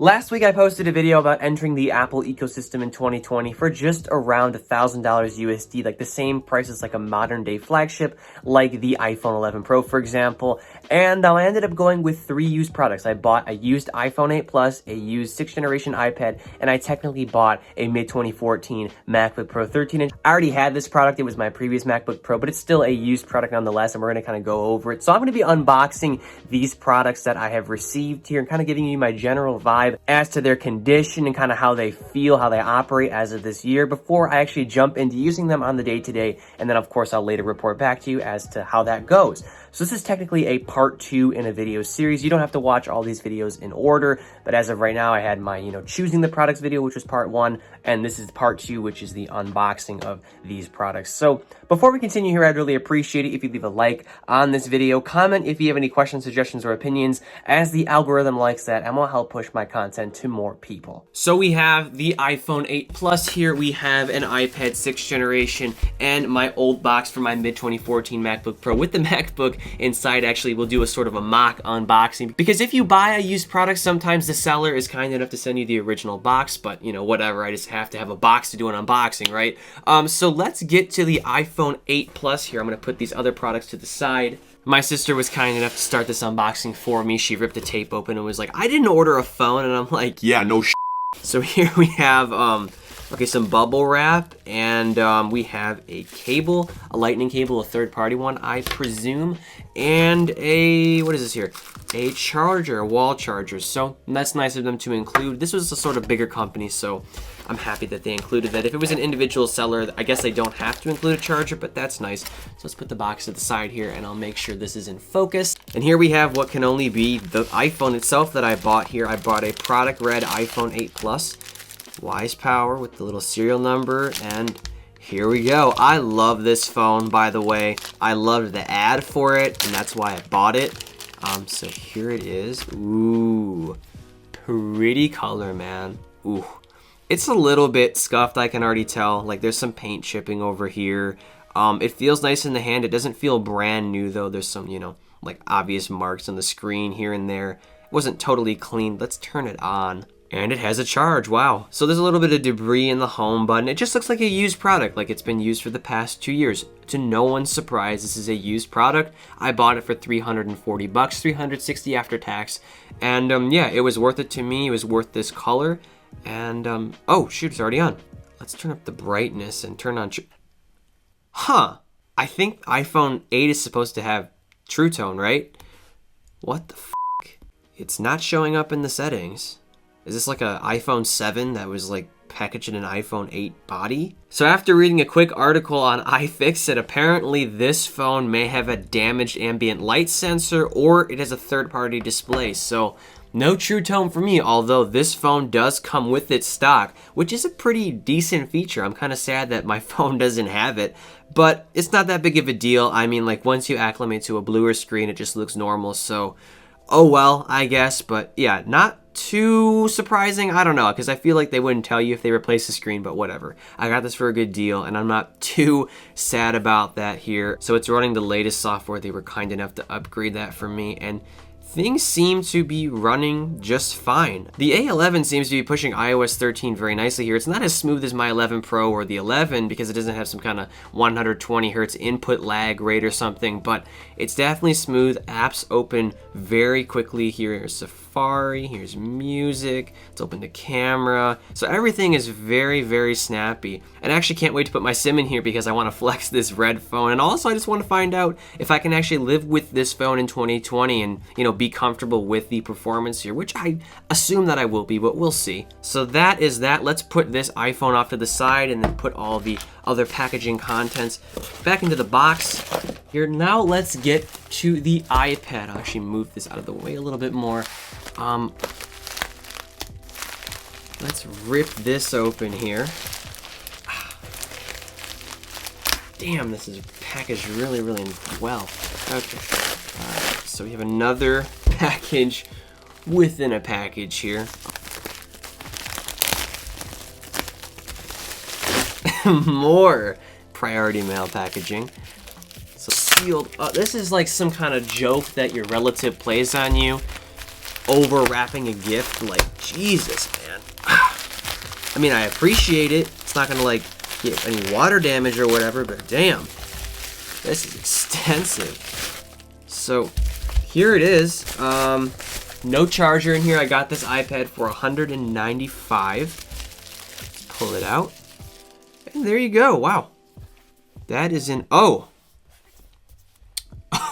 Last week I posted a video about entering the Apple ecosystem in 2020 for just around $1,000 USD, like the same price as like a modern day flagship, like the iPhone 11 Pro, for example. And I ended up going with 3 used products. I bought a used iPhone 8 Plus, a used 6th generation iPad, and I technically bought a mid-2014 MacBook Pro 13-inch. I already had this product. It was my previous MacBook Pro, but it's still a used product nonetheless, and we're going to kind of go over it. So I'm going to be unboxing these products that I have received here and kind of giving you my general vibe as to their condition and kind of how they feel, how they operate as of this year before I actually jump into using them on the day-to-day. And then of course I'll later report back to you as to how that goes. So this is technically a part 2 in a video series. You don't have to watch all these videos in order, but as of right now I had my, choosing the products video, which was part 1, and this is part 2, which is the unboxing of these products. So before we continue here, I'd really appreciate it if you leave a like on this video, comment if you have any questions, suggestions, or opinions, as the algorithm likes that and will help push my content to more people. So we have the iPhone 8 Plus here, we have an iPad 6th generation, and my old box for my mid-2014 MacBook Pro with the MacBook inside. Actually, we'll do a sort of a mock unboxing, because if you buy a used product, sometimes the seller is kind enough to send you the original box, but whatever, I just have to have a box to do an unboxing, right? So let's get to the iPhone 8 Plus here. I'm gonna put these other products to the side. My sister was kind enough to start this unboxing for me. She ripped the tape open and was like, I didn't order a phone, and I'm like, yeah, no shit. So here we have okay, some bubble wrap, and we have a cable, a lightning cable, a third-party one, I presume, and a, what is this here? A charger, a wall charger. So that's nice of them to include. This was a sort of bigger company, so I'm happy that they included that. If it was an individual seller, I guess they don't have to include a charger, but that's nice. So let's put the box to the side here, and I'll make sure this is in focus. And here we have what can only be the iPhone itself that I bought here. I bought a product red iPhone 8 Plus. Wise Power with the little serial number, and here we go. I love this phone, by the way. I loved the ad for it, and that's why I bought it. So here it is. Ooh, pretty color, man. Ooh, it's a little bit scuffed, I can already tell. Like, there's some paint chipping over here. It feels nice in the hand. It doesn't feel brand new, though. There's some, like obvious marks on the screen here and there. It wasn't totally clean. Let's turn it on. And it has a charge, wow. So there's a little bit of debris in the home button. It just looks like a used product, like it's been used for the past 2 years. To no one's surprise, this is a used product. I bought it for $340, $360 after tax. And yeah, it was worth it to me. It was worth this color. And oh shoot, it's already on. Let's turn up the brightness and turn on, I think iPhone 8 is supposed to have True Tone, right? What the f***? It's not showing up in the settings. Is this like an iPhone 7 that was like packaged in an iPhone 8 body? So after reading a quick article on iFixit, apparently this phone may have a damaged ambient light sensor, or it has a third-party display. So no True Tone for me, although this phone does come with its stock, which is a pretty decent feature. I'm kind of sad that my phone doesn't have it, but it's not that big of a deal. I mean, like, once you acclimate to a bluer screen, it just looks normal. So, oh well, I guess. But yeah, not too surprising. I don't know, because I feel like they wouldn't tell you if they replace the screen, but whatever. I got this for a good deal, and I'm not too sad about that here. So it's running the latest software. They were kind enough to upgrade that for me, and things seem to be running just fine. The A11 seems to be pushing iOS 13 very nicely here. It's not as smooth as my 11 Pro or the 11 because it doesn't have some kind of 120 hertz input lag rate or something, but it's definitely smooth. Apps open very quickly. Here's Safari, here's music, it's open to camera. So everything is very, very snappy. And I actually can't wait to put my SIM in here because I want to flex this red phone. And also I just want to find out if I can actually live with this phone in 2020 and, be comfortable with the performance here, which I assume that I will be, but we'll see. So that is that. Let's put this iPhone off to the side and then put all the other packaging contents back into the box here. Now let's get to the iPad. I'll actually move this out of the way a little bit more. Let's rip this open here. Damn, this is packaged really, really well. Okay. So we have another package within a package here. More priority mail packaging. So sealed. This is like some kind of joke that your relative plays on you. overwrapping a gift. Like, Jesus, man. I mean, I appreciate it. It's not gonna like get any water damage or whatever, but damn, this is extensive. So here it is. No charger in here. I got this iPad for $195. Let's pull it out. And there you go. Wow. That is an... Oh.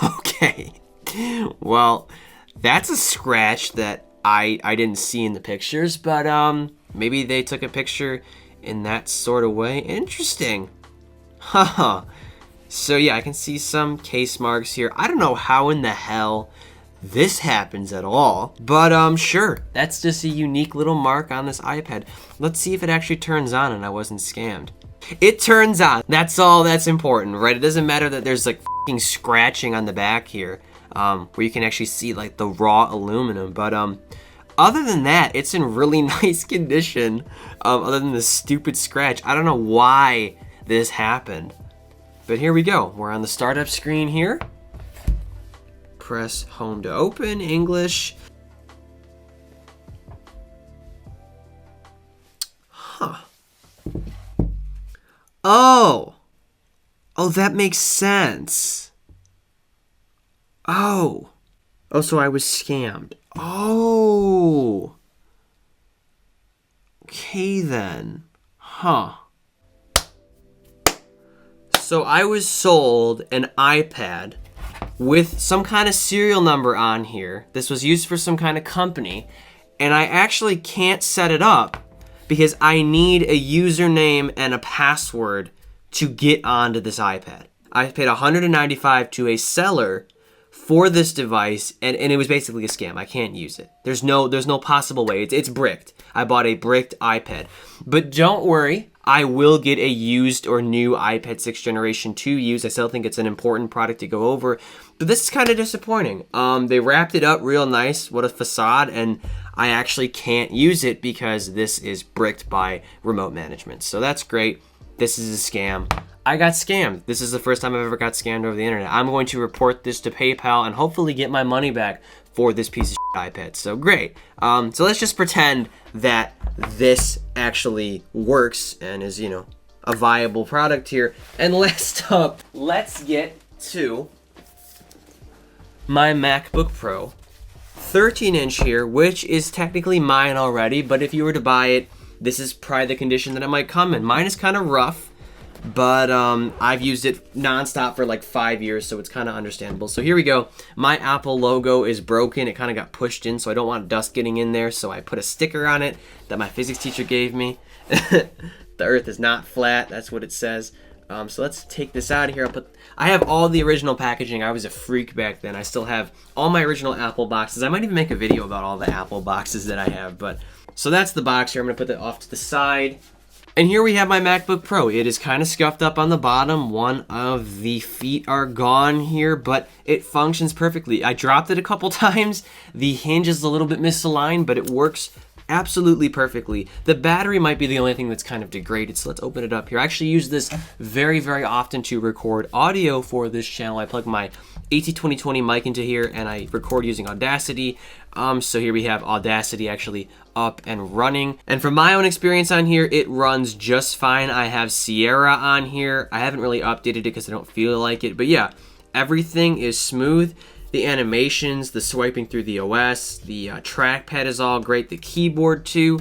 Okay. Well, that's a scratch that I didn't see in the pictures, but maybe they took a picture in that sort of way. Interesting. Haha. So yeah, I can see some case marks here. I don't know how in the hell this happens at all, but sure, that's just a unique little mark on this iPad. Let's see if it actually turns on and I wasn't scammed. It turns on. That's all that's important, right? It doesn't matter that there's like f***ing scratching on the back here, where you can actually see like the raw aluminum, but other than that, it's in really nice condition. Other than the stupid scratch, I don't know why this happened, but here we go. We're on the startup screen here. Press home to open, English. Huh. Oh, that makes sense. Oh, so I was scammed. Oh. Okay then. Huh. So I was sold an iPad with some kind of serial number on here. This was used for some kind of company, and I actually can't set it up because I need a username and a password to get onto this iPad. I paid $195 to a seller for this device, and it was basically a scam. I can't use it. There's no possible way. It's bricked. I bought a bricked iPad. But don't worry, I will get a used or new iPad 6th generation to use. I still think it's an important product to go over. But this is kind of disappointing. They wrapped it up real nice. What a facade. And I actually can't use it because this is bricked by remote management. So that's great. This is a scam. I got scammed. This is the first time I've ever got scammed over the internet. I'm going to report this to PayPal and hopefully get my money back for this piece of iPad. So great. So let's just pretend that this actually works and is, you know, a viable product here. And last up, let's get to my MacBook Pro 13-inch here, which is technically mine already, but if you were to buy it, this is probably the condition that it might come in. Mine is kind of rough, but I've used it nonstop for like 5 years, so it's kind of understandable. So here we go. My Apple logo is broken. It kind of got pushed in, so I don't want dust getting in there, so I put a sticker on it that my physics teacher gave me. The earth is not flat. That's what it says. So let's take this out of here. I have all the original packaging. I was a freak back then. I still have all my original Apple boxes. I might even make a video about all the Apple boxes that I have. But so that's the box here. I'm going to put that off to the side. And here we have my MacBook Pro. It is kind of scuffed up on the bottom. One of the feet are gone here, but it functions perfectly. I dropped it a couple times. The hinge is a little bit misaligned, but it works absolutely perfectly. The battery might be the only thing that's kind of degraded, so let's open it up here. I actually use this very, very often to record audio for this channel. I plug my AT2020 mic into here and I record using Audacity. So here we have Audacity actually up and running. And from my own experience on here, it runs just fine. I have Sierra on here. I haven't really updated it because I don't feel like it, but yeah, everything is smooth. The animations, the swiping through the OS, the trackpad is all great. The keyboard too,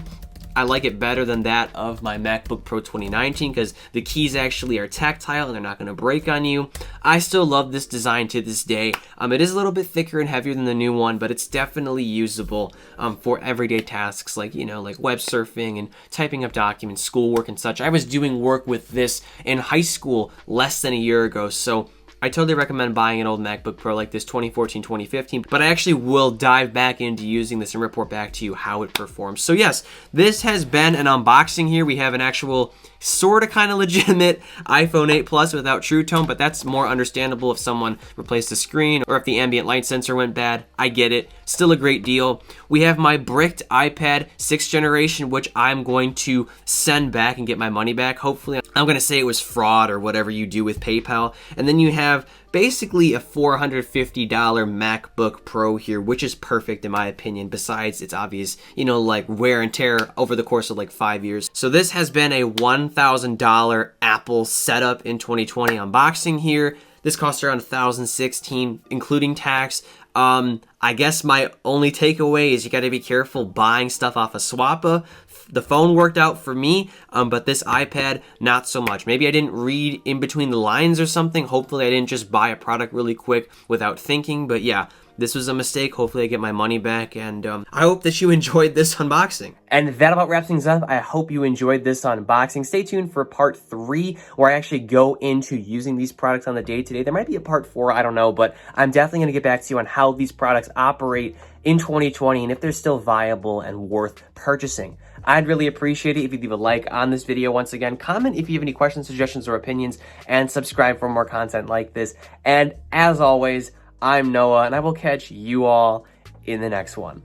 I like it better than that of my MacBook Pro 2019 because the keys actually are tactile and they're not going to break on you. I still love this design to this day. It is a little bit thicker and heavier than the new one, but it's definitely usable for everyday tasks like, you know, like web surfing and typing up documents, schoolwork and such. I was doing work with this in high school less than a year ago, so I totally recommend buying an old MacBook Pro like this 2014, 2015, but I actually will dive back into using this and report back to you how it performs. So yes, this has been an unboxing here. We have an actual sort of kind of legitimate iPhone 8 Plus without True Tone, but that's more understandable if someone replaced the screen or if the ambient light sensor went bad. I get it. Still a great deal. We have my bricked iPad 6th generation, which I'm going to send back and get my money back. Hopefully, I'm going to say it was fraud or whatever you do with PayPal. And then you have basically a $450 MacBook Pro here, which is perfect in my opinion, besides it's obvious, you know, like wear and tear over the course of like 5 years. So this has been a $1,000 Apple setup in 2020 unboxing here. This cost around $1,016, including tax. I guess my only takeaway is you got to be careful buying stuff off of Swappa. The phone worked out for me, but this iPad, not so much. Maybe I didn't read in between the lines or something. Hopefully I didn't just buy a product really quick without thinking, but yeah, this was a mistake. Hopefully I get my money back, and I hope that you enjoyed this unboxing. And that about wraps things up. I hope you enjoyed this unboxing. Stay tuned for part 3, where I actually go into using these products on the day-to-day. There might be a part 4, I don't know, but I'm definitely going to get back to you on how these products operate in 2020 and if they're still viable and worth purchasing. I'd really appreciate it if you leave a like on this video. Once again, comment if you have any questions, suggestions, or opinions, and subscribe for more content like this. And as always, I'm Noah, and I will catch you all in the next one.